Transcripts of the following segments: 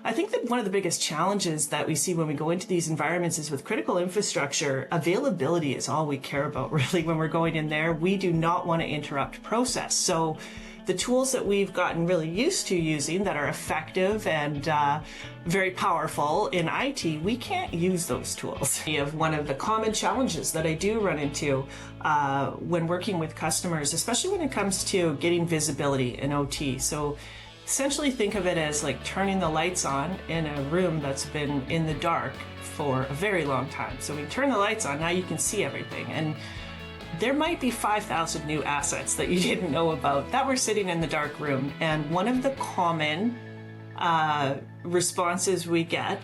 I think that one of the biggest challenges that we see when we go into these environments is with critical infrastructure, availability is all we care about really when we're going in there. We do not want to interrupt process. So the tools that we've gotten really used to using that are effective and very powerful in IT, we can't use those tools. One of the common challenges that I do run into when working with customers, especially when it comes to getting visibility in OT. So essentially think of it as like turning the lights on in a room that's been in the dark for a very long time. So when you turn the lights on, now you can see everything. And there might be 5,000 new assets that you didn't know about that were sitting in the dark room. And one of the common responses we get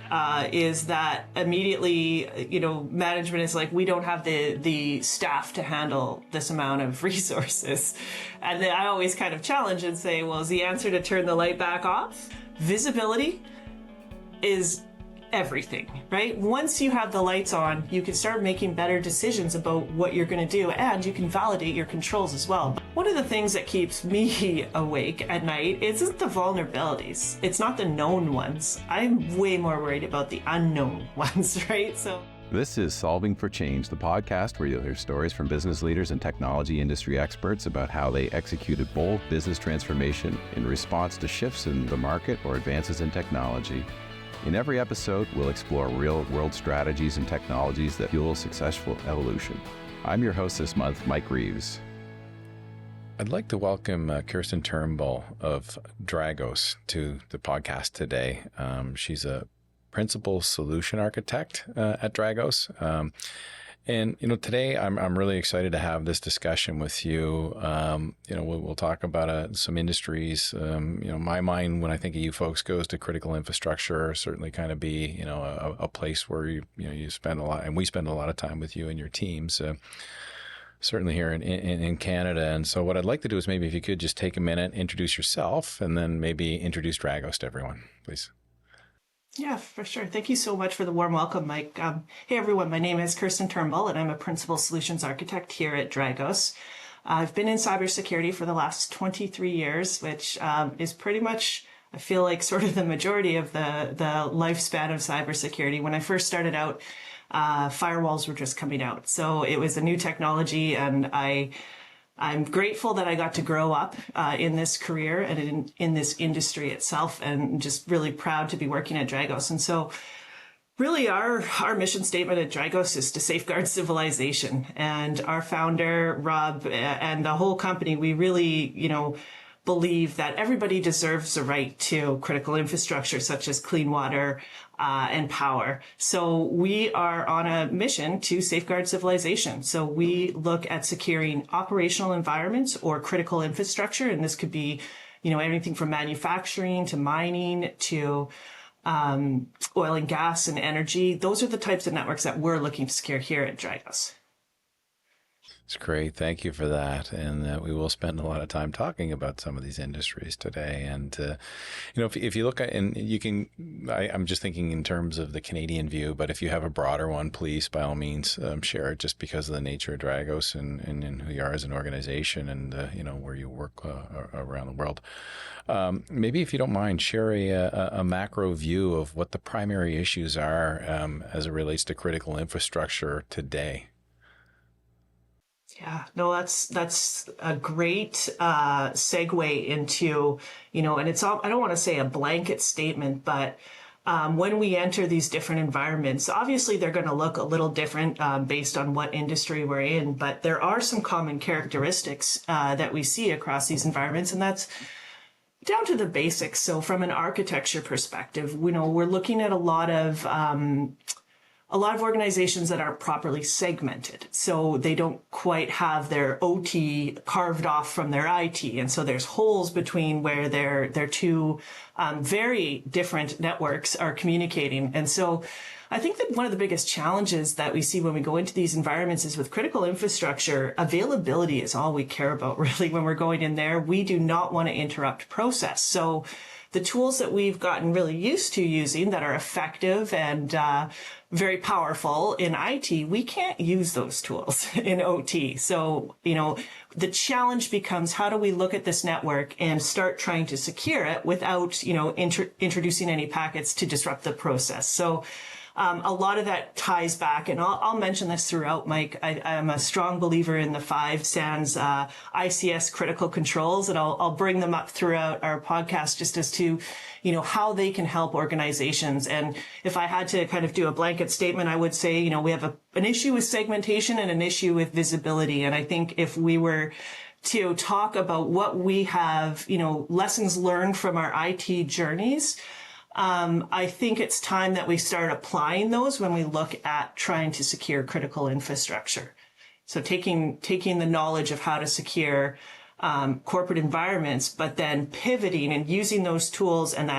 is that immediately, management is like, we don't have the staff to handle this amount of resources. And then I always kind of challenge and say, well, is the answer to turn the light back off? Visibility is everything, right? Once you have the lights on, you can start making better decisions about what you're going to do, and you can validate your controls as well. One of the things that keeps me awake at night isn't the vulnerabilities. It's not the known ones. I'm way more worried about the unknown ones, right? This is Solving for Change, the podcast where you'll hear stories from business leaders and technology industry experts about how they executed bold business transformation in response to shifts in the market or advances in technology. In every episode, we'll explore real-world strategies and technologies that fuel successful evolution. I'm your host this month, Mike Reeves. I'd like to welcome Kirsten Turnbull of Dragos to the podcast today. She's a principal solution architect at Dragos. And today I'm really excited to have this discussion with you. We'll talk about some industries. My mind when I think of you folks goes to critical infrastructure. Certainly, kind of be a place where you spend a lot, and we spend a lot of time with you and your teams. Certainly here in Canada. And so, what I'd like to do is maybe if you could just take a minute, introduce yourself, and then maybe introduce Dragos to everyone, please. Yeah, for sure. Thank you so much for the warm welcome, Mike. Hey, everyone. My name is Kirsten Turnbull, and I'm a principal solutions architect here at Dragos. I've been in cybersecurity for the last 23 years, which is pretty much, I feel like, sort of the majority of the lifespan of cybersecurity. When I first started out, firewalls were just coming out. So it was a new technology, and I'm grateful that I got to grow up in this career and in this industry itself, and just really proud to be working at Dragos. And so really our mission statement at Dragos is to safeguard civilization. And our founder, Rob, and the whole company, we really, believe that everybody deserves a right to critical infrastructure such as clean water and power. So we are on a mission to safeguard civilization. So we look at securing operational environments or critical infrastructure, and this could be, anything from manufacturing to mining to oil and gas and energy. Those are the types of networks that we're looking to secure here at Dragos. It's great. Thank you for that. And we will spend a lot of time talking about some of these industries today. And, if you look at, and you can, I'm just thinking in terms of the Canadian view, but if you have a broader one, please, by all means, share it just because of the nature of Dragos and who you are as an organization and, where you work around the world. Maybe if you don't mind, share a macro view of what the primary issues are as it relates to critical infrastructure today. Yeah, no, that's a great segue into, and it's all, I don't want to say a blanket statement, but when we enter these different environments, obviously they're going to look a little different based on what industry we're in, but there are some common characteristics that we see across these environments, and that's down to the basics. So from an architecture perspective, we're looking at a lot of organizations that aren't properly segmented. So they don't quite have their OT carved off from their IT. And so there's holes between where their two very different networks are communicating. And so I think that one of the biggest challenges that we see when we go into these environments is with critical infrastructure, availability is all we care about really when we're going in there. We do not want to interrupt process. So the tools that we've gotten really used to using that are effective and very powerful in IT, we can't use those tools in OT. So, the challenge becomes, how do we look at this network and start trying to secure it without, introducing any packets to disrupt the process? So a lot of that ties back, and I'll mention this throughout, Mike. I'm a strong believer in the 5 SANS ICS critical controls, and I'll bring them up throughout our podcast just as to, how they can help organizations. And if I had to kind of do a blanket statement, I would say, we have an issue with segmentation and an issue with visibility. And I think if we were to talk about what we have, lessons learned from our IT journeys, I think it's time that we start applying those when we look at trying to secure critical infrastructure. So taking the knowledge of how to secure corporate environments, but then pivoting and using those tools and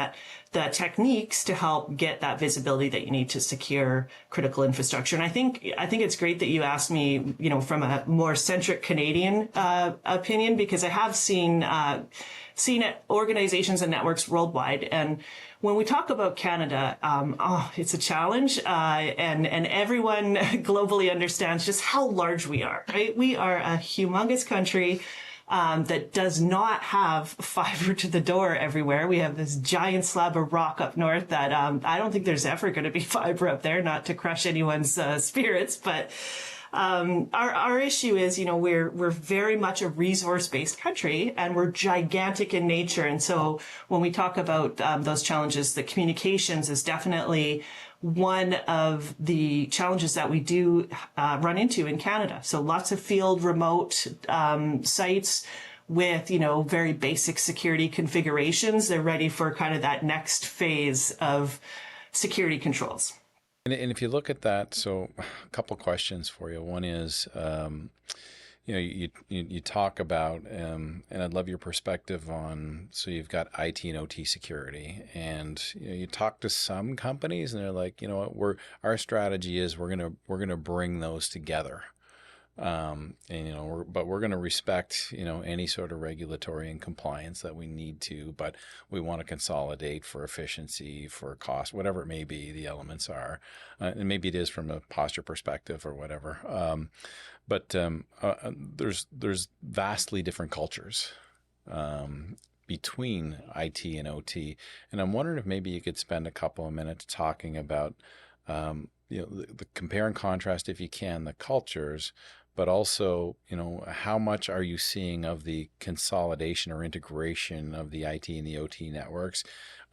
the techniques to help get that visibility that you need to secure critical infrastructure. And I think it's great that you asked me, from a more centric Canadian opinion, because I have seen organizations and networks worldwide. And when we talk about Canada, it's a challenge, and everyone globally understands just how large we are, right? We are a humongous country that does not have fiber to the door everywhere. We have this giant slab of rock up north that I don't think there's ever going to be fiber up there, not to crush anyone's spirits, but our issue is, we're very much a resource-based country, and we're gigantic in nature. And so when we talk about those challenges, the communications is definitely one of the challenges that we do run into in Canada. So lots of field remote sites with, very basic security configurations. They're ready for kind of that next phase of security controls. And if you look at that, so a couple questions for you. One is, you talk about, and I'd love your perspective on, so you've got IT and OT security, and you talk to some companies and they're like, our strategy is we're gonna bring those together. But we're going to respect, any sort of regulatory and compliance that we need to, but we want to consolidate for efficiency, for cost, whatever it may be, the elements are, and maybe it is from a posture perspective or whatever. But there's vastly different cultures, between IT and OT. And I'm wondering if maybe you could spend a couple of minutes talking about, the compare and contrast, if you can, the cultures, but also, how much are you seeing of the consolidation or integration of the IT and the OT networks?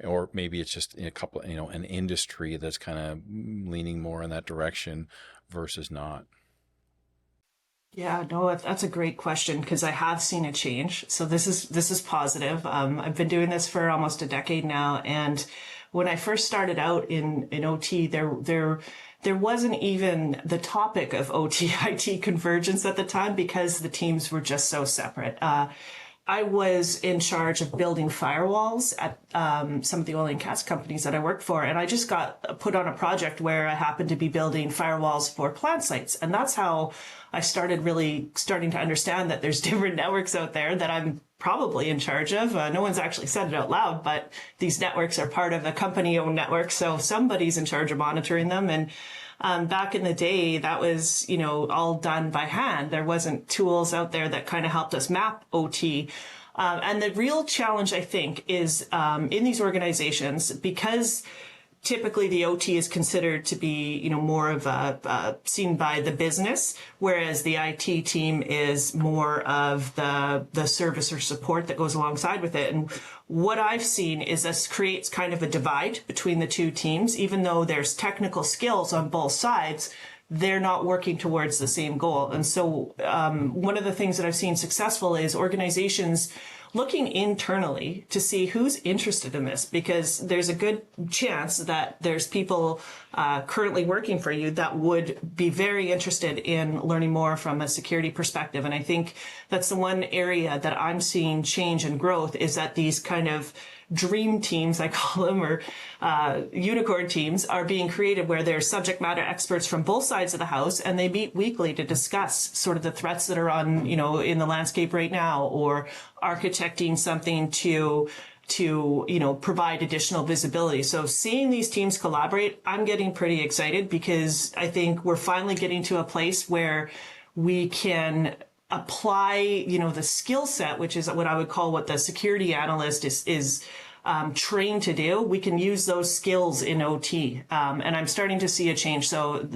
Or maybe it's just a couple, an industry that's kind of leaning more in that direction versus not. Yeah, no, that's a great question, because I have seen a change. So this is positive. I've been doing this for almost a decade now, and when I first started out in OT, there wasn't even the topic of OT IT convergence at the time, because the teams were just so separate. I was in charge of building firewalls at some of the oil and gas companies that I worked for. And I just got put on a project where I happened to be building firewalls for plant sites. And that's how I started to understand that there's different networks out there that I'm probably in charge of. No one's actually said it out loud, but these networks are part of a company-owned network. So somebody's in charge of monitoring them. And back in the day, that was, all done by hand. There wasn't tools out there that kind of helped us map OT. And the real challenge, I think, is in these organizations, because typically the OT is considered to be, more of seen by the business, whereas the IT team is more of the service or support that goes alongside with it. And what I've seen is this creates kind of a divide between the two teams. Even though there's technical skills on both sides, they're not working towards the same goal. And so one of the things that I've seen successful is organizations looking internally to see who's interested in this, because there's a good chance that there's people currently working for you that would be very interested in learning more from a security perspective. And I think that's the one area that I'm seeing change and growth, is that these kind of dream teams, I call them, or unicorn teams, are being created where there's subject matter experts from both sides of the house, and they meet weekly to discuss sort of the threats that are on, in the landscape right now, or architecting something to to, provide additional visibility. So seeing these teams collaborate, I'm getting pretty excited because I think we're finally getting to a place where we can apply, the skill set, which is what I would call what the security analyst is trained to do. We can use those skills in OT. And I'm starting to see a change. So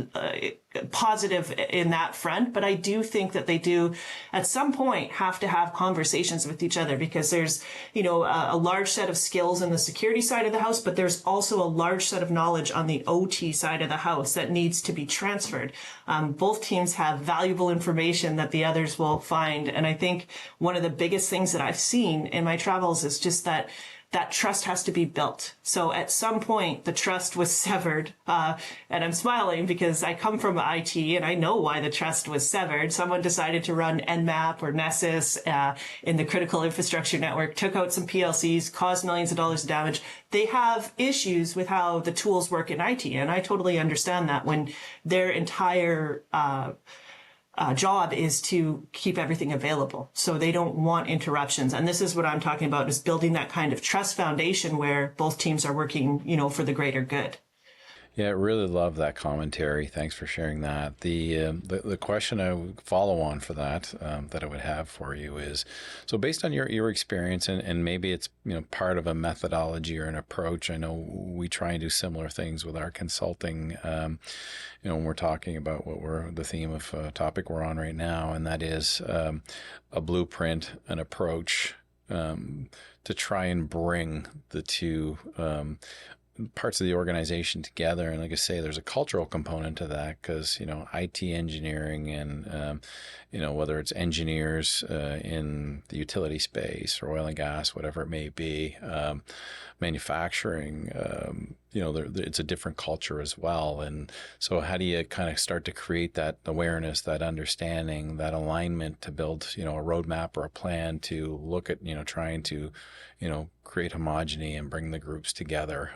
positive in that front, but I do think that they do at some point have to have conversations with each other because there's, a large set of skills in the security side of the house, but there's also a large set of knowledge on the OT side of the house that needs to be transferred. Both teams have valuable information that the others will find. And I think one of the biggest things that I've seen in my travels is just that trust has to be built. So at some point, the trust was severed. And I'm smiling because I come from IT and I know why the trust was severed. Someone decided to run Nmap or Nessus in the critical infrastructure network, took out some PLCs, caused millions of dollars of damage. They have issues with how the tools work in IT. And I totally understand that when their entire job is to keep everything available. So they don't want interruptions. And this is what I'm talking about, is building that kind of trust foundation where both teams are working, for the greater good. Yeah, I really love that commentary. Thanks for sharing that. The question I would follow on for that that I would have for you is, so based on your experience, and maybe it's part of a methodology or an approach. I know we try and do similar things with our consulting. When we're talking about the theme of topic we're on right now, and that is a blueprint, an approach to try and bring the two parts of the organization together. And like I say, there's a cultural component to that because, IT engineering and, whether it's engineers in the utility space or oil and gas, whatever it may be, manufacturing, it's a different culture as well. And so how do you kind of start to create that awareness, that understanding, that alignment to build, a roadmap or a plan to look at, trying to, create homogeny and bring the groups together.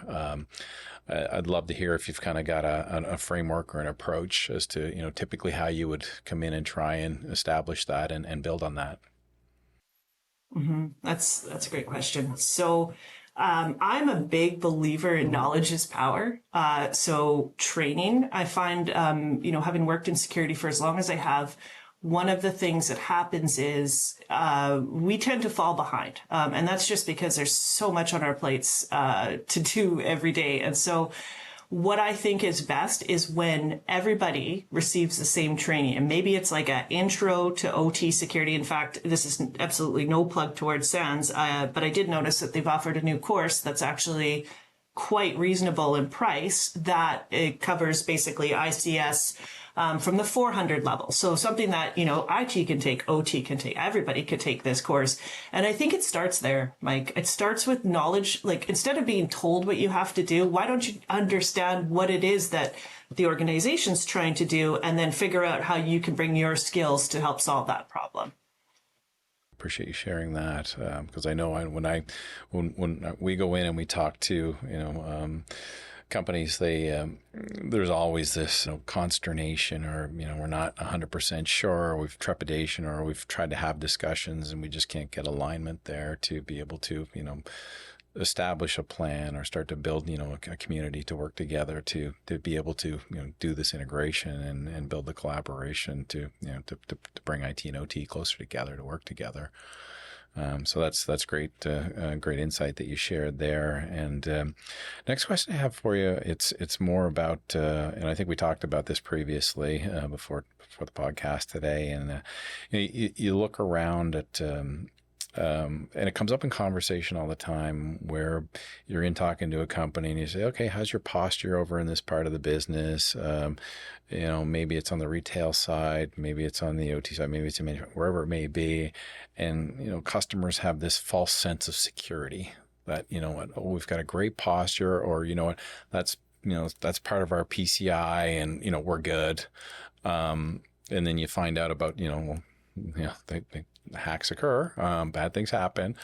I'd love to hear if you've kind of got a framework or an approach as to, typically how you would come in and try and establish that and build on that. Mm-hmm. That's a great question. So I'm a big believer in knowledge is power. So training, I find, having worked in security for as long as I have, one of the things that happens is we tend to fall behind. And that's just because there's so much on our plates to do every day. And so what I think is best is when everybody receives the same training. And maybe it's like an intro to OT security. In fact, this is absolutely no plug towards SANS, but I did notice that they've offered a new course that's actually quite reasonable in price, that it covers basically ICS from the 400 level. So something that, IT can take, OT can take, everybody could take this course. And I think it starts there, Mike. It starts with knowledge. Like, instead of being told what you have to do, why don't you understand what it is that the organization's trying to do, and then figure out how you can bring your skills to help solve that problem. Appreciate you sharing that, because I know when we go in and we talk to companies, there's always this consternation, or we're not 100% sure, or we've trepidation, or we've tried to have discussions and we just can't get alignment there to be able to establish a plan or start to build a community to work together to be able to do this integration and build the collaboration to bring IT and OT closer together, to work together. So that's great insight that you shared there. And next question I have for you, it's more about, and I think we talked about this previously before the podcast today. And you look around at, and it comes up in conversation all the time where you're in talking to a company and you say, okay, how's your posture over in this part of the business? Maybe it's on the retail side, maybe it's on the OT side, maybe it's in wherever it may be. And, customers have this false sense of security that, we've got a great posture, or, that's part of our PCI and, we're good. And then you find out about, hacks occur, bad things happen.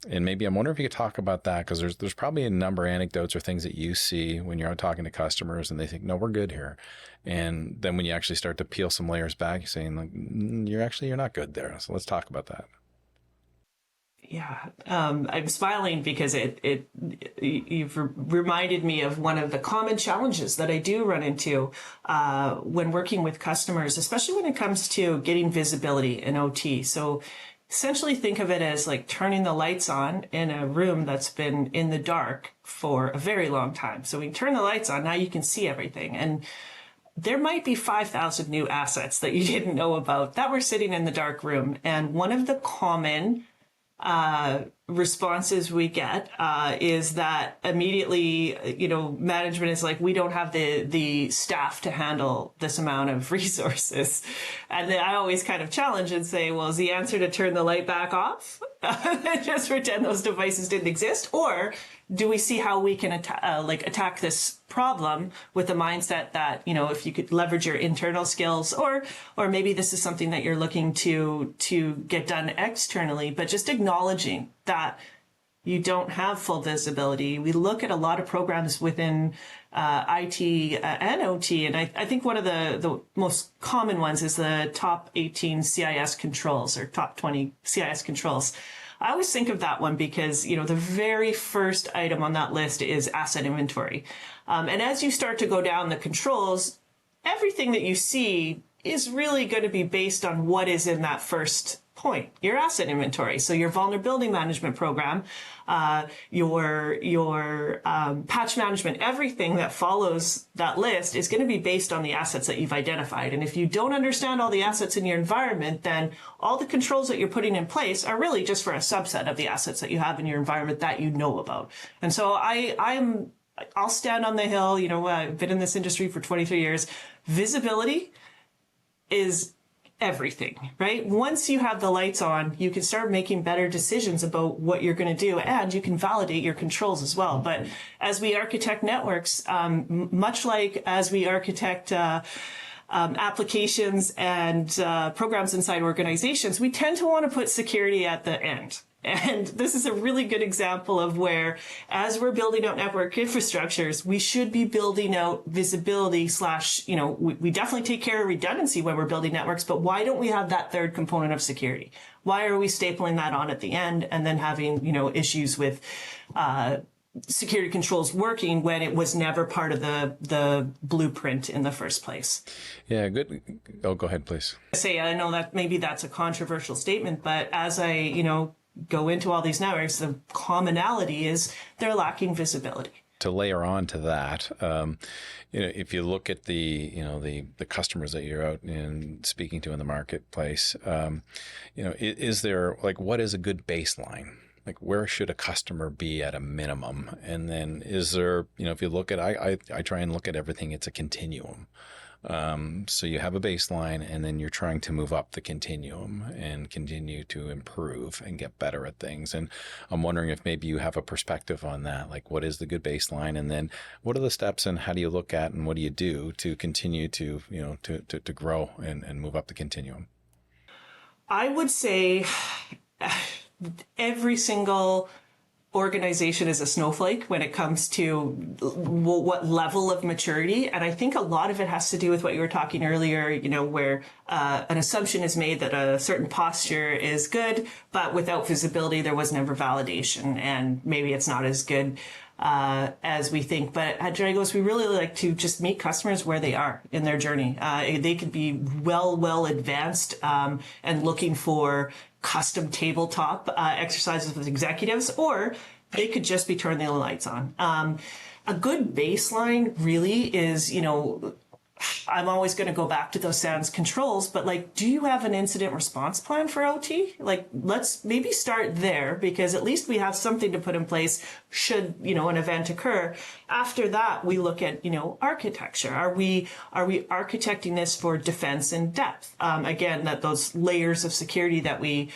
And maybe I'm wondering if you could talk about that, because there's probably a number of anecdotes or things that you see when you're out talking to customers and they think, no, we're good here. And then when you actually start to peel some layers back, you're saying, like, you're not good there. So let's talk about that. Yeah, I'm smiling because you've reminded me of one of the common challenges that I do run into when working with customers, especially when it comes to getting visibility in OT. So essentially think of it as like turning the lights on in a room that's been in the dark for a very long time. So when you turn the lights on, now you can see everything. And there might be 5,000 new assets that you didn't know about that were sitting in the dark room. And one of the common responses we get is that immediately, management is like, we don't have the staff to handle this amount of resources. And then I always kind of challenge and say, well, is the answer to turn the light back off? Just pretend those devices didn't exist? Or do we see how we can attack this problem with the mindset that, if you could leverage your internal skills, or maybe this is something that you're looking to get done externally, but just acknowledging that you don't have full visibility. We look at a lot of programs within IT and OT, and I think one of the most common ones is the top 18 CIS controls or top 20 CIS controls. I always think of that one because, the very first item on that list is asset inventory. And as you start to go down the controls, everything that you see is really going to be based on what is in that first point, your asset inventory. So your vulnerability management program, your patch management, everything that follows that list is going to be based on the assets that you've identified. And if you don't understand all the assets in your environment, then all the controls that you're putting in place are really just for a subset of the assets that you have in your environment that you know about. And so I'll stand on the hill. I've been in this industry for 23 years. Visibility is everything, right? Once you have the lights on, you can start making better decisions about what you're going to do, and you can validate your controls as well. But as we architect networks, much like as we architect applications and programs inside organizations, we tend to want to put security at the end. And this is a really good example of where, as we're building out network infrastructures, we should be building out visibility / we definitely take care of redundancy when we're building networks, but why don't we have that third component of security? Why are we stapling that on at the end and then having, issues with security controls working when it was never part of the blueprint in the first place? Yeah, good. Oh, go ahead, please. I know that maybe that's a controversial statement, but as I, go into all these networks, the commonality is they're lacking visibility. To layer on to that, if you look at the customers that you're out and speaking to in the marketplace, is there, what is a good baseline? Like, where should a customer be at a minimum? And then is there, if you look at, I try and look at everything, it's a continuum. So you have a baseline, and then you're trying to move up the continuum and continue to improve and get better at things. And I'm wondering if maybe you have a perspective on that, like what is the good baseline, and then what are the steps, and how do you look at, and what do you do to continue to, to grow and move up the continuum? I would say every single organization is a snowflake when it comes to what level of maturity. And I think a lot of it has to do with what you were talking earlier, where an assumption is made that a certain posture is good, but without visibility, there was never validation. And maybe it's not as good as we think. But at Dragos, we really like to just meet customers where they are in their journey. They could be well advanced and looking for custom tabletop exercises with executives, or they could just be turning the lights on. A good baseline really is, I'm always going to go back to those SANS controls, but do you have an incident response plan for OT? Let's maybe start there, because at least we have something to put in place should, an event occur. After that, we look at, architecture. Are we architecting this for defense in depth? Again, that those layers of security that we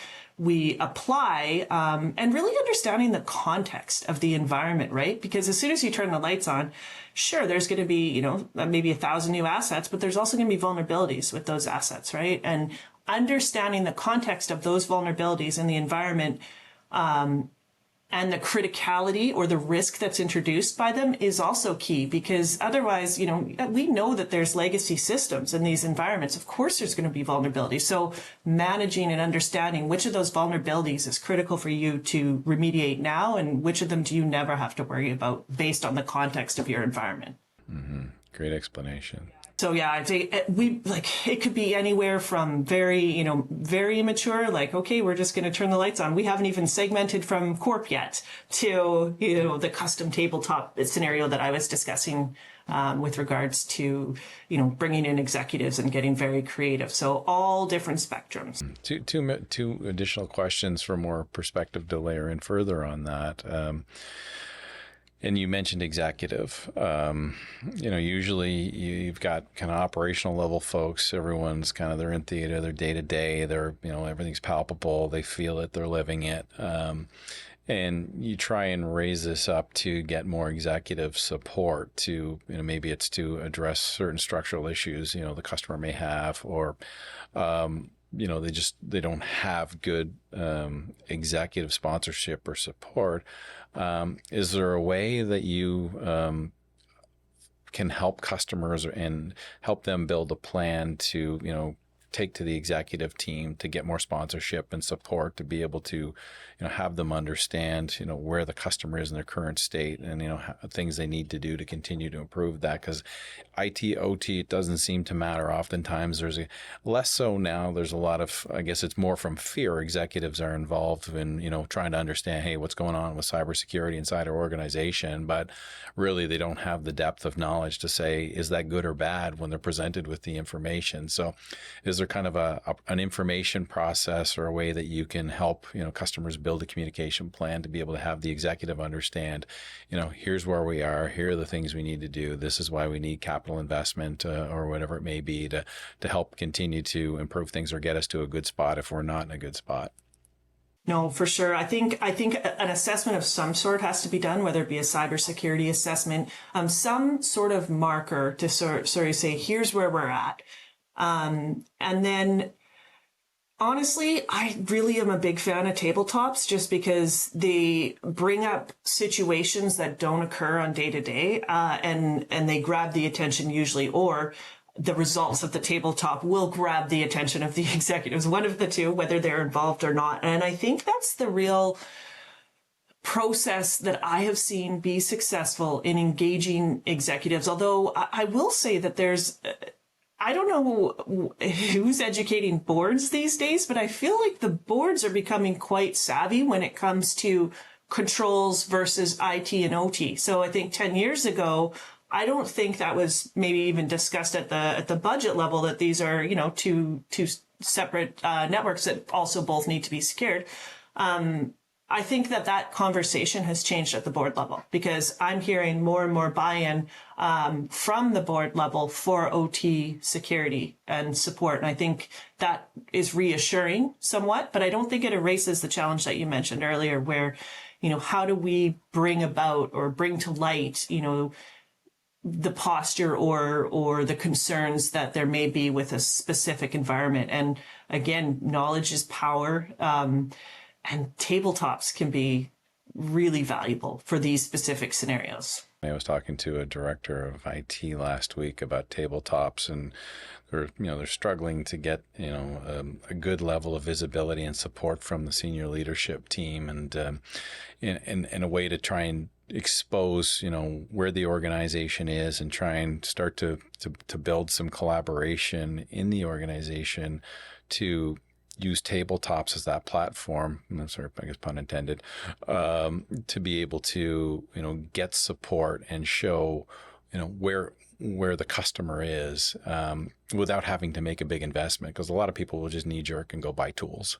apply, and really understanding the context of the environment, right? Because as soon as you turn the lights on, sure, there's going to be, maybe 1,000 new assets, but there's also going to be vulnerabilities with those assets, right? And understanding the context of those vulnerabilities in the environment, and and the criticality or the risk that's introduced by them is also key, because otherwise, we know that there's legacy systems in these environments. Of course, there's going to be vulnerabilities. So managing and understanding which of those vulnerabilities is critical for you to remediate now, and which of them do you never have to worry about based on the context of your environment. Mm-hmm. Great explanation. So yeah, I'd say it could be anywhere from very, very immature, like, okay, we're just going to turn the lights on. We haven't even segmented from corp yet, to, the custom tabletop scenario that I was discussing with regards to, bringing in executives and getting very creative. So all different spectrums. Two additional questions for more perspective to layer in further on that. And you mentioned executive. Usually you've got kind of operational level folks. Everyone's they're in theater, they're day to day. They're everything's palpable. They feel it. They're living it. And you try and raise this up to get more executive support to maybe it's to address certain structural issues the customer may have, or they don't have good executive sponsorship or support. Is there a way that you can help customers and help them build a plan to take to the executive team to get more sponsorship and support, to be able to have them understand where the customer is in their current state, and things they need to do to continue to improve that? Because IT, OT, it doesn't seem to matter. Oftentimes there's less so now. There's a lot of, I guess it's more from fear. Executives are involved in trying to understand, hey, what's going on with cybersecurity inside our organization, but really they don't have the depth of knowledge to say, is that good or bad when they're presented with the information? So is there kind of an information process or a way that you can help customers build a communication plan to be able to have the executive understand, here's where we are, here are the things we need to do, this is why we need capital investment or whatever it may be to help continue to improve things or get us to a good spot if we're not in a good spot? No, for sure. I think an assessment of some sort has to be done, whether it be a cybersecurity assessment, some sort of marker to sort of say, here's where we're at. And then honestly, I really am a big fan of tabletops, just because they bring up situations that don't occur on day to day, and they grab the attention usually, or the results of the tabletop will grab the attention of the executives, one of the two, whether they're involved or not. And I think that's the real process that I have seen be successful in engaging executives. Although I will say that I don't know who's educating boards these days, but I feel like the boards are becoming quite savvy when it comes to controls versus IT and OT. So I think 10 years ago, I don't think that was maybe even discussed at the budget level, that these are, two separate networks that also both need to be secured. I think that conversation has changed at the board level, because I'm hearing more and more buy-in from the board level for OT security and support. And I think that is reassuring somewhat, but I don't think it erases the challenge that you mentioned earlier, where, how do we bring about or bring to light, the posture or the concerns that there may be with a specific environment. And again, knowledge is power. And tabletops can be really valuable for these specific scenarios. I was talking to a director of IT last week about tabletops, and they're struggling to get a good level of visibility and support from the senior leadership team, and in a way to try and expose where the organization is, and try and start to build some collaboration in the organization to use tabletops as that platform, sort of, I guess, pun intended, to be able to, get support and show, where the customer is, without having to make a big investment. Because a lot of people will just knee jerk and go buy tools.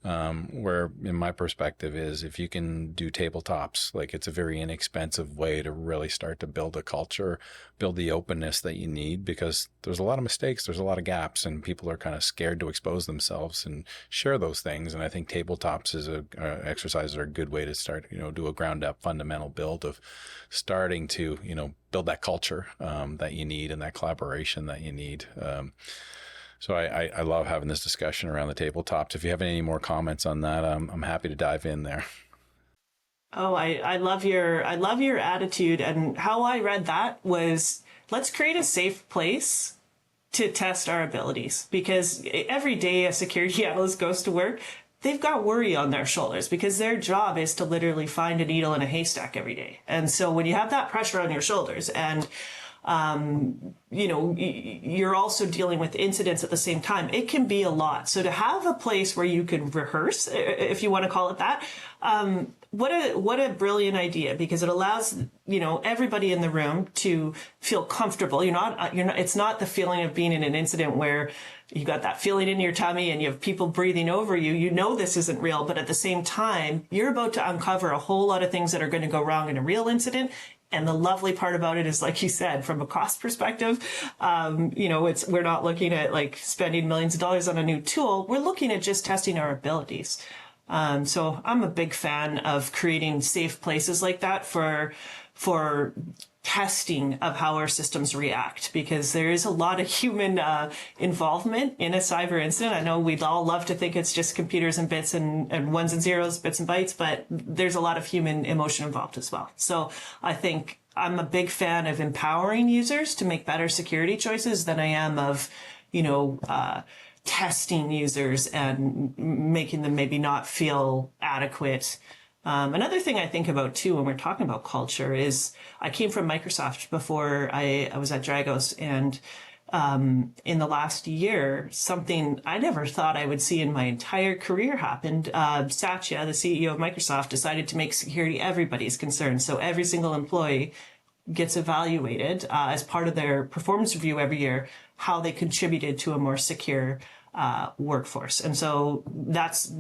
Where, in my perspective, is if you can do tabletops, like, it's a very inexpensive way to really start to build a culture, build the openness that you need, because there's a lot of mistakes, there's a lot of gaps, and people are kind of scared to expose themselves and share those things. And I think tabletops is exercises are a good way to start, do a ground up fundamental build of starting to, build that culture that you need, and that collaboration that you need. So I love having this discussion around the tabletops. If you have any more comments on that, I'm happy to dive in there. Oh, I love your attitude. And how I read that was, let's create a safe place to test our abilities, because every day a security analyst goes to work, they've got worry on their shoulders because their job is to literally find a needle in a haystack every day. And so when you have that pressure on your shoulders, and you're also dealing with incidents at the same time, it can be a lot. So to have a place where you can rehearse, if you want to call it that, what a brilliant idea, because it allows everybody in the room to feel comfortable. It's not the feeling of being in an incident where you got that feeling in your tummy and you have people breathing over you. This isn't real, but at the same time, you're about to uncover a whole lot of things that are going to go wrong in a real incident. And the lovely part about it is, like you said, from a cost perspective, we're not looking at like spending millions of dollars on a new tool. We're looking at just testing our abilities. So I'm a big fan of creating safe places like that for testing of how our systems react, because there is a lot of human involvement in a cyber incident. I know we'd all love to think it's just computers and bits and ones and zeros, bits and bytes, but there's a lot of human emotion involved as well. So I think I'm a big fan of empowering users to make better security choices than I am of, testing users and making them maybe not feel adequate. Another thing I think about too when we're talking about culture is, I came from Microsoft before I was at Dragos, and in the last year, something I never thought I would see in my entire career happened. Satya, the CEO of Microsoft, decided to make security everybody's concern. So every single employee gets evaluated as part of their performance review every year, how they contributed to a more secure workforce. And so that's,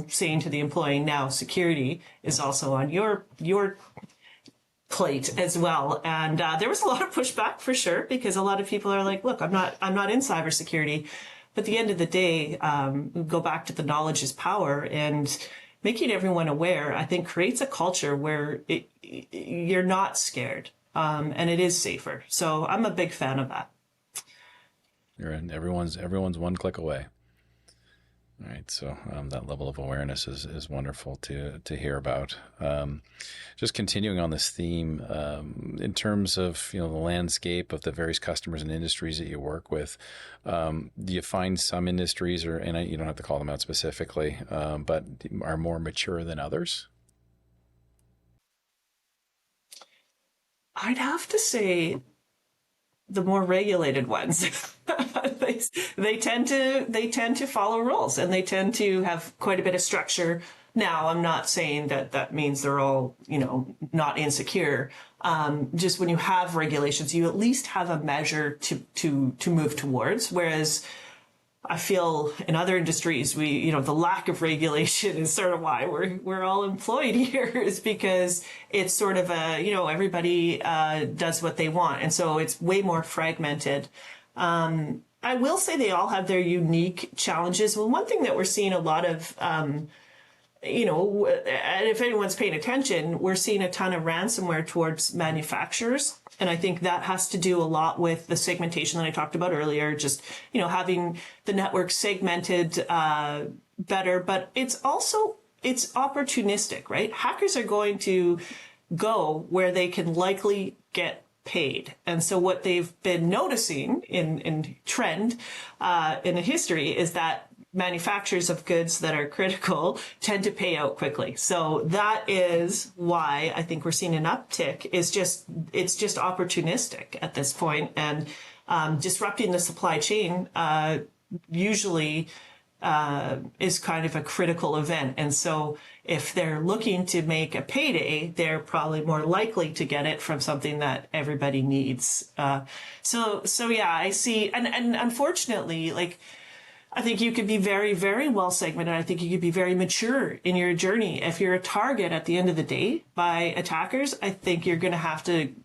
saying to the employee, now security is also on your plate as well. And there was a lot of pushback for sure, because a lot of people are like, look, I'm not in cybersecurity. But at the end of the day, go back to the knowledge is power, and making everyone aware, I think, creates a culture where you're not scared, and it is safer. So I'm a big fan of that. Everyone's one click away. All right, so that level of awareness is wonderful to hear about. Just continuing on this theme, in terms of the landscape of the various customers and industries that you work with, do you find some industries, and you don't have to call them out specifically, but are more mature than others? I'd have to say the more regulated ones. they tend to follow rules, and they tend to have quite a bit of structure. Now, I'm not saying that means they're all, not insecure. Just when you have regulations, you at least have a measure to move towards. Whereas I feel in other industries, the lack of regulation is sort of why we're all employed here, is because it's sort of everybody does what they want. And so it's way more fragmented. I will say they all have their unique challenges. Well, one thing that we're seeing a lot of, and if anyone's paying attention, we're seeing a ton of ransomware towards manufacturers. And I think that has to do a lot with the segmentation that I talked about earlier, just, having the network segmented better. But it's opportunistic, right? Hackers are going to go where they can likely get paid. And so what they've been noticing in trend in the history is that manufacturers of goods that are critical tend to pay out quickly. So that is why I think we're seeing an uptick. It's just opportunistic at this point, and disrupting the supply chain usually is kind of a critical event. And so if they're looking to make a payday, they're probably more likely to get it from something that everybody needs. So yeah, I see. And unfortunately, I think you could be very, very well segmented. I think you could be very mature in your journey. If you're a target at the end of the day by attackers, I think you're going to have to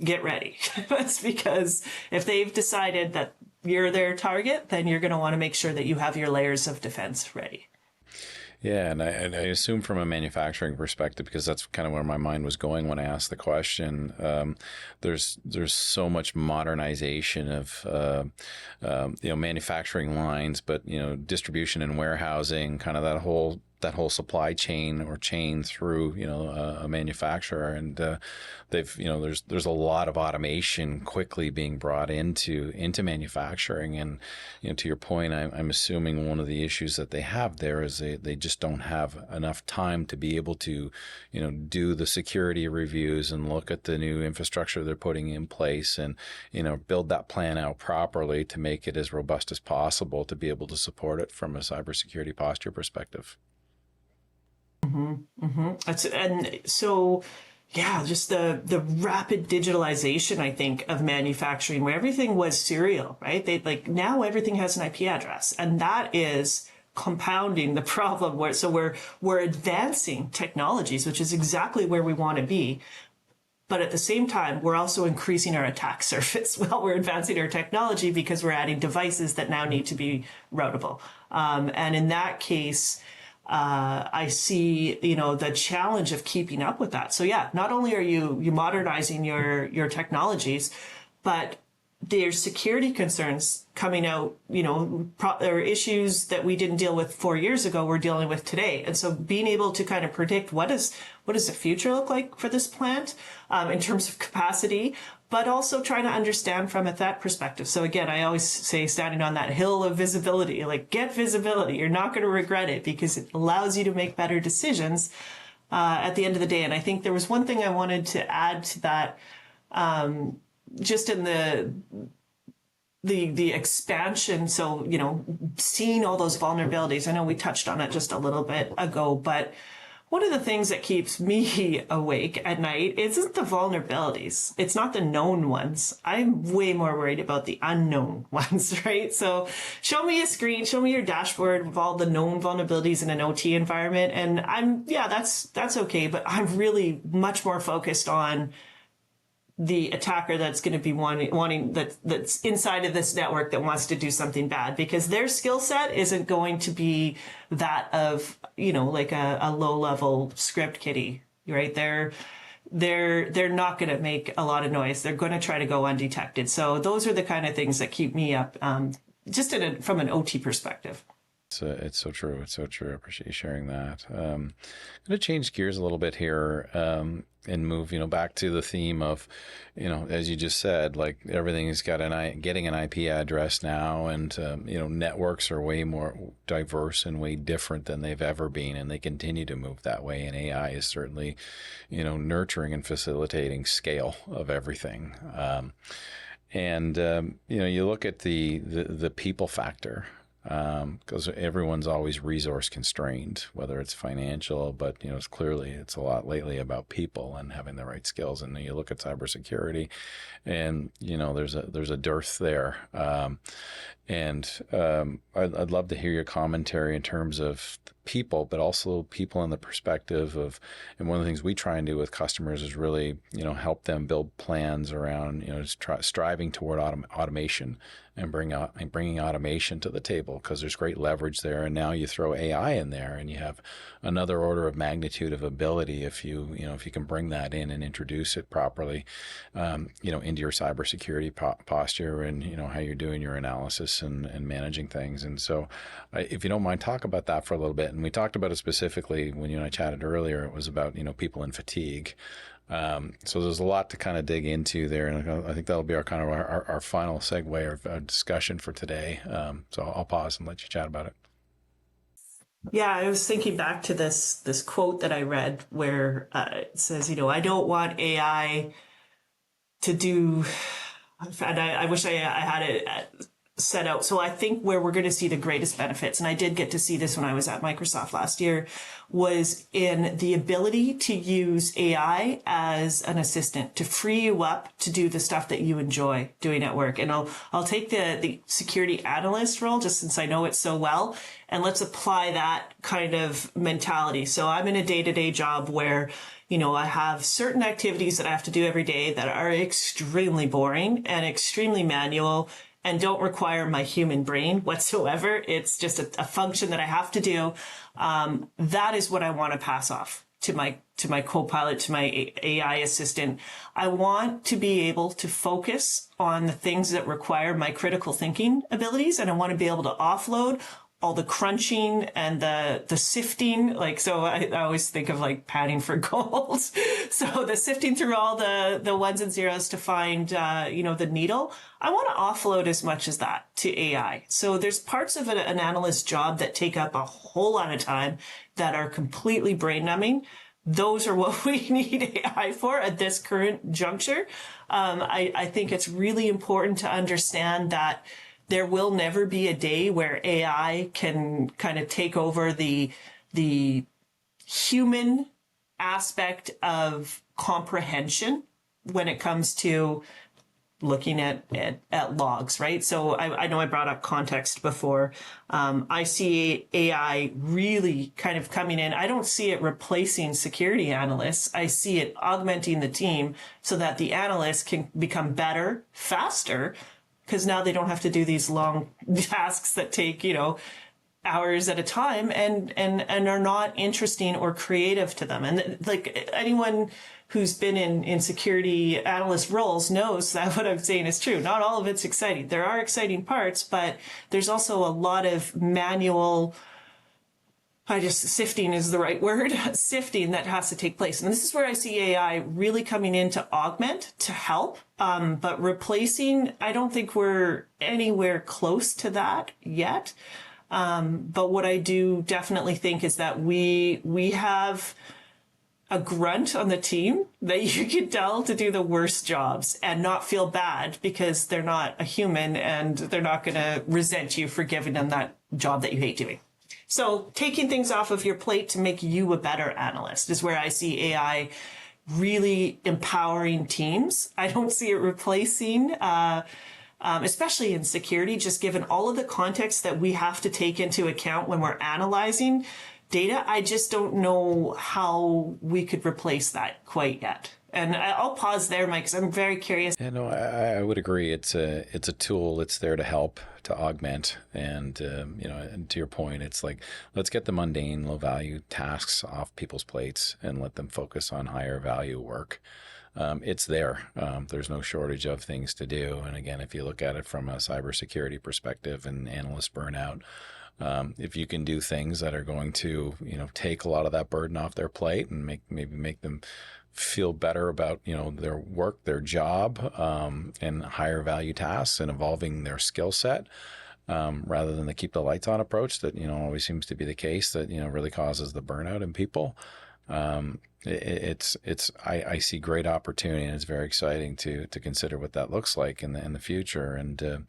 get ready. That's because if they've decided that you're their target, then you're going to want to make sure that you have your layers of defense ready. Yeah, and I assume from a manufacturing perspective, because that's kind of where my mind was going when I asked the question. There's so much modernization of manufacturing lines, but distribution and warehousing, kind of that whole that whole supply chain or chain through, a manufacturer. And they've, there's a lot of automation quickly being brought into manufacturing. And, to your point, I'm assuming one of the issues that they have there is they just don't have enough time to be able to, do the security reviews and look at the new infrastructure they're putting in place and, build that plan out properly to make it as robust as possible to be able to support it from a cybersecurity posture perspective. And so, yeah, just the rapid digitalization, I think, of manufacturing, where everything was serial, right? Now everything has an IP address, and that is compounding the problem. We're advancing technologies, which is exactly where we want to be. But at the same time, we're also increasing our attack surface while we're advancing our technology, because we're adding devices that now need to be routable. And in that case, I see, the challenge of keeping up with that. So yeah, not only are you modernizing your technologies, but there's security concerns coming out, there are issues that we didn't deal with 4 years ago, we're dealing with today. And so being able to kind of predict what does the future look like for this plant in terms of capacity, but also trying to understand from that perspective. So again, I always say standing on that hill of visibility, get visibility. You're not going to regret it, because it allows you to make better decisions at the end of the day. And I think there was one thing I wanted to add to that, just in the expansion. So, seeing all those vulnerabilities, I know we touched on it just a little bit ago, but one of the things that keeps me awake at night isn't the vulnerabilities. It's not the known ones. I'm way more worried about the unknown ones, right? So show me a screen, show me your dashboard of all the known vulnerabilities in an OT environment. And that's okay. But I'm really much more focused on the attacker that's going to be wanting that's inside of this network that wants to do something bad, because their skill set isn't going to be that of, like a low level script kiddie, right? They're not going to make a lot of noise. They're going to try to go undetected. So those are the kind of things that keep me up, just from an OT perspective. It's so true. It's so true. I appreciate you sharing that. I'm going to change gears a little bit here and move, back to the theme of, as you just said, everything has got getting an IP address now, and networks are way more diverse and way different than they've ever been, and they continue to move that way. And AI is certainly, nurturing and facilitating scale of everything. You look at the people factor. Because everyone's always resource constrained, whether it's financial, but it's a lot lately about people and having the right skills. And you look at cybersecurity, and there's a dearth there. I'd love to hear your commentary in terms of people, but also people in the perspective of, and one of the things we try and do with customers is really, help them build plans around, striving toward automation and bringing automation to the table, because there's great leverage there. And now you throw AI in there, and you have another order of magnitude of ability if you can bring that in and introduce it properly, into your cybersecurity posture and how you're doing your analysis and managing things. And so, if you don't mind, talk about that for a little bit. And we talked about it specifically when you and I chatted earlier. It was about people in fatigue. So there's a lot to kind of dig into there, and I think that'll be our final segue or discussion for today. So I'll pause and let you chat about it. Yeah, I was thinking back to this quote that I read where it says, I don't want AI to do, and I wish I had it set out. So I think where we're going to see the greatest benefits, and I did get to see this when I was at Microsoft last year, was in the ability to use AI as an assistant to free you up to do the stuff that you enjoy doing at work. And I'll take the security analyst role, just since I know it so well, and let's apply that kind of mentality. So I'm in a day-to-day job where I have certain activities that I have to do every day that are extremely boring and extremely manual and don't require my human brain whatsoever. It's just a function that I have to do. That is what I want to pass off to my co-pilot, to my AI assistant. I want to be able to focus on the things that require my critical thinking abilities, and I want to be able to offload all the crunching and the sifting, like, so I always think of like panning for gold. So the sifting through all the ones and zeros to find, the needle. I want to offload as much as that to AI. So there's parts of an analyst's job that take up a whole lot of time that are completely brain numbing. Those are what we need AI for at this current juncture. I think it's really important to understand that there will never be a day where AI can kind of take over the human aspect of comprehension when it comes to looking at logs, right? So I know I brought up context before. I see AI really kind of coming in. I don't see it replacing security analysts. I see it augmenting the team so that the analysts can become better, faster, because now they don't have to do these long tasks that take, hours at a time and are not interesting or creative to them. And like anyone who's been in security analyst roles knows that what I'm saying is true. Not all of it's exciting. There are exciting parts, but there's also a lot of manual, sifting is the right word, sifting that has to take place. And this is where I see AI really coming in to augment, to help. But replacing, I don't think we're anywhere close to that yet. But what I do definitely think is that we have a grunt on the team that you can tell to do the worst jobs and not feel bad because they're not a human and they're not going to resent you for giving them that job that you hate doing. So taking things off of your plate to make you a better analyst is where I see AI really empowering teams. I don't see it replacing, especially in security, just given all of the context that we have to take into account when we're analyzing data. I just don't know how we could replace that quite yet. And I'll pause there, Mike, because I'm very curious. Yeah, no, I would agree. It's a tool. It's there to help, to augment, and and to your point, it's like, let's get the mundane, low value tasks off people's plates and let them focus on higher value work. It's there. There's no shortage of things to do. And again, if you look at it from a cybersecurity perspective and analyst burnout, if you can do things that are going to, take a lot of that burden off their plate and maybe make them feel better about, their work, their job, and higher value tasks and evolving their skill set, rather than the keep the lights on approach that, always seems to be the case that, really causes the burnout in people. I see great opportunity, and it's very exciting to consider what that looks like in the future. And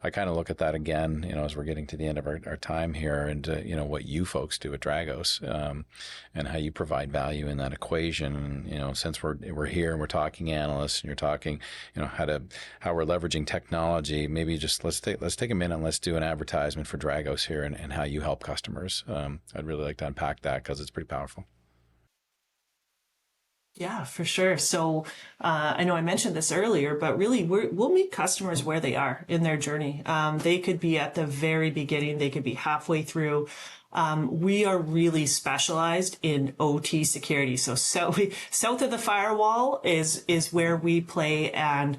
I kind of look at that again, as we're getting to the end of our time here, and what you folks do at Dragos, and how you provide value in that equation. And, since we're here and we're talking analysts, and you're talking, how we're leveraging technology. Maybe just let's take a minute and let's do an advertisement for Dragos here and how you help customers. I'd really like to unpack that because it's pretty powerful. Yeah, for sure. So I know I mentioned this earlier, but really we'll meet customers where they are in their journey. They could be at the very beginning. They could be halfway through. We are really specialized in OT security. So south of the firewall is where we play, and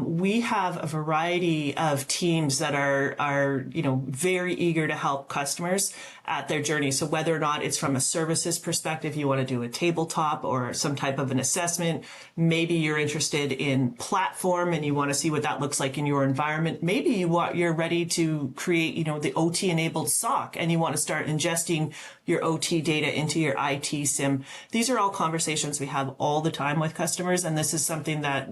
we have a variety of teams that are very eager to help customers at their journey. So whether or not it's from a services perspective, you want to do a tabletop or some type of an assessment, maybe you're interested in platform and you want to see what that looks like in your environment. Maybe you're ready to create, the OT enabled SOC, and you want to start ingesting your OT data into your IT SIM. These are all conversations we have all the time with customers, and this is something that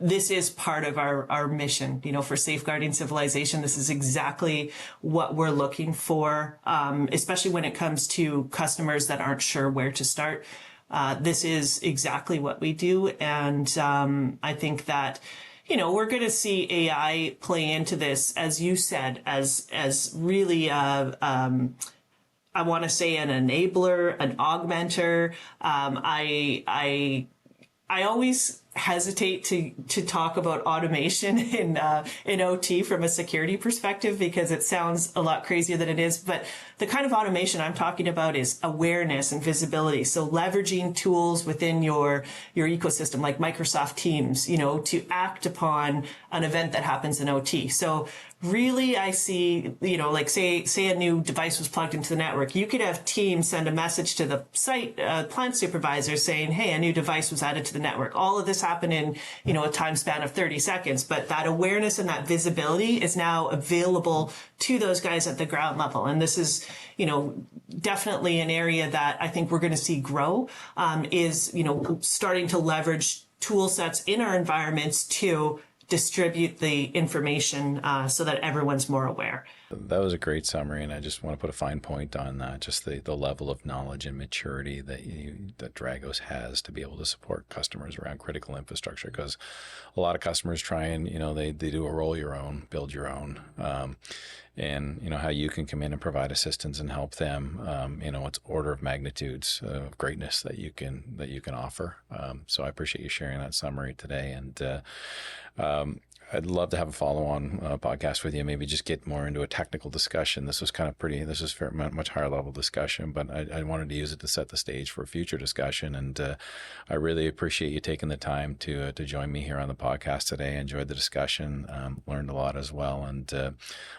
this is part of our mission, for safeguarding civilization. This is exactly what we're looking for, especially when it comes to customers that aren't sure where to start. This is exactly what we do. And I think that, we're going to see AI play into this, as you said, as really, I want to say an enabler, an augmenter. I always hesitate to talk about automation in OT from a security perspective because it sounds a lot crazier than it is. But the kind of automation I'm talking about is awareness and visibility. So leveraging tools within your ecosystem like Microsoft Teams, to act upon an event that happens in OT. So really I see, like say a new device was plugged into the network. You could have Teams send a message to the site plant supervisor saying, hey, a new device was added to the network. All of this happened in, a time span of 30 seconds. But that awareness and that visibility is now available to those guys at the ground level. And this is, definitely an area that I think we're going to see grow, is, starting to leverage tool sets in our environments to distribute the information so that everyone's more aware. That was a great summary, and I just want to put a fine point on that, just the level of knowledge and maturity that Dragos has to be able to support customers around critical infrastructure, because a lot of customers try and, they do a roll your own, build your own, and how you can come in and provide assistance and help them, it's order of magnitudes of greatness that you can offer. So I appreciate you sharing that summary today, and I'd love to have a follow-on podcast with you, maybe just get more into a technical discussion. This was very much higher level discussion, but I wanted to use it to set the stage for a future discussion. And I really appreciate you taking the time to join me here on the podcast today. I enjoyed the discussion, learned a lot as well, and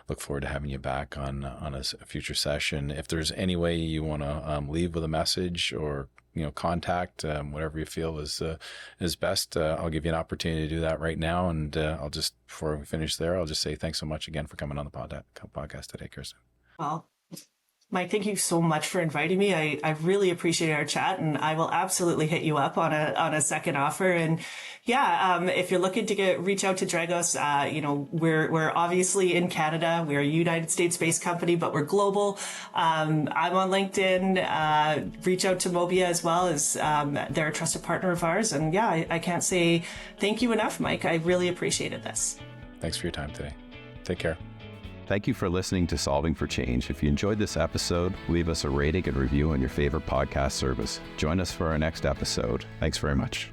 look forward to having you back on a future session. If there's any way you want to leave with a message or contact, whatever you feel is best. I'll give you an opportunity to do that right now. And before we finish there, I'll just say thanks so much again for coming on the podcast today, Kirsten. Well, Mike, thank you so much for inviting me. I really appreciate our chat, and I will absolutely hit you up on a second offer. And if you're looking to reach out to Dragos, we're obviously in Canada. We're a United States-based company, but we're global. I'm on LinkedIn. Reach out to Mobia as well, as they're a trusted partner of ours. And I can't say thank you enough, Mike. I really appreciated this. Thanks for your time today. Take care. Thank you for listening to Solving for Change. If you enjoyed this episode, leave us a rating and review on your favorite podcast service. Join us for our next episode. Thanks very much.